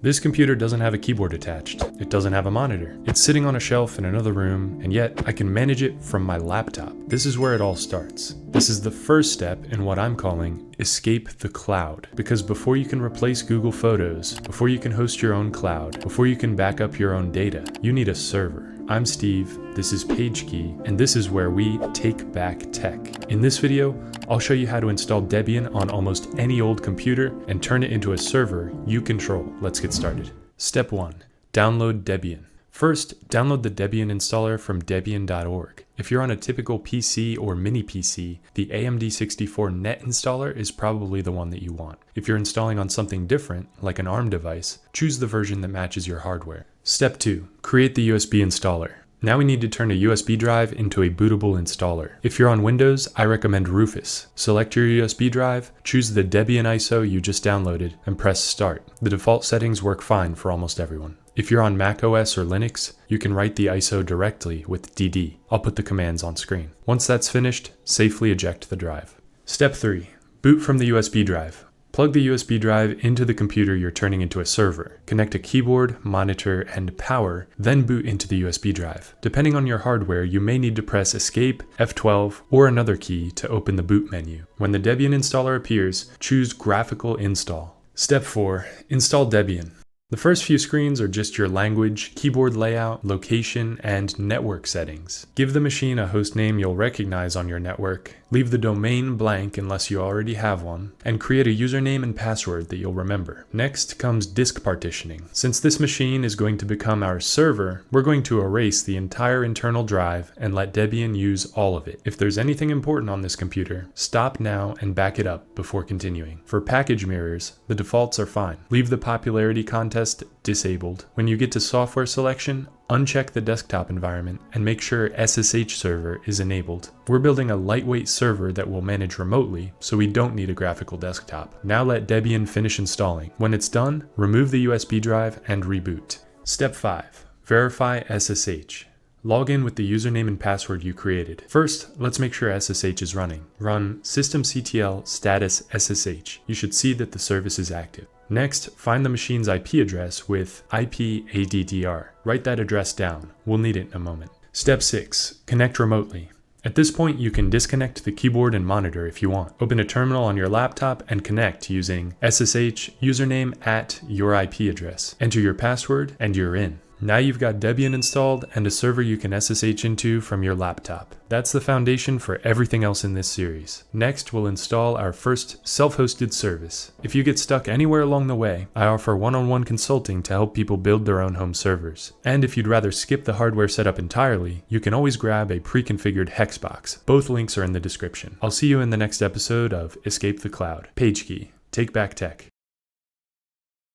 This computer doesn't have a keyboard attached. It doesn't have a monitor. It's sitting on a shelf in another room, and yet I can manage it from my laptop. This is where it all starts. This is the first step in what I'm calling escape the cloud. Because before you can replace Google Photos, before you can host your own cloud, before you can back up your own data, you need a server. I'm Steve, this is PageKey, and this is where we take back tech. In this video, I'll show you how to install Debian on almost any old computer and turn it into a server you control. Let's get started. Step 1. Download Debian. First, download the Debian installer from debian.org. If you're on a typical PC or mini PC, the AMD64 Net installer is probably the one that you want. If you're installing on something different, like an ARM device, choose the version that matches your hardware. Step 2. Create the USB installer. Now we need to turn a USB drive into a bootable installer. If you're on Windows, I recommend Rufus. Select your USB drive, choose the Debian ISO you just downloaded, and press Start. The default settings work fine for almost everyone. If you're on Mac OS or Linux, you can write the ISO directly with dd. I'll put the commands on screen. Once that's finished, safely eject the drive. Step 3. Boot from the USB drive. Plug the USB drive into the computer you're turning into a server. Connect a keyboard, monitor, and power, then boot into the USB drive. Depending on your hardware, you may need to press Escape, F12, or another key to open the boot menu. When the Debian installer appears, choose Graphical Install. Step 4. Install Debian. The first few screens are just your language, keyboard layout, location, and network settings. Give the machine a host name you'll recognize on your network, leave the domain blank unless you already have one, and create a username and password that you'll remember. Next comes disk partitioning. Since this machine is going to become our server, we're going to erase the entire internal drive and let Debian use all of it. If there's anything important on this computer, stop now and back it up before continuing. For package mirrors, the defaults are fine. Leave the popularity contest disabled. When you get to software selection, uncheck the desktop environment and make sure SSH server is enabled. We're building a lightweight server that will manage remotely, so we don't need a graphical desktop. Now let Debian finish installing. When it's done, remove the USB drive and reboot. Step 5. Verify SSH. Log in with the username and password you created. First, let's make sure SSH is running. Run systemctl status SSH. You should see that the service is active. Next, find the machine's IP address with IPADDR. Write that address down. We'll need it in a moment. Step 6. Connect remotely. At this point, you can disconnect the keyboard and monitor if you want. Open a terminal on your laptop and connect using SSH username at your IP address. Enter your password and you're in. Now you've got Debian installed and a server you can SSH into from your laptop. That's the foundation for everything else in this series. Next, we'll install our first self-hosted service. If you get stuck anywhere along the way, I offer one-on-one consulting to help people build their own home servers. And if you'd rather skip the hardware setup entirely, you can always grab a pre-configured HexBox. Both links are in the description. I'll see you in the next episode of Escape the Cloud. PageKey. Take back tech.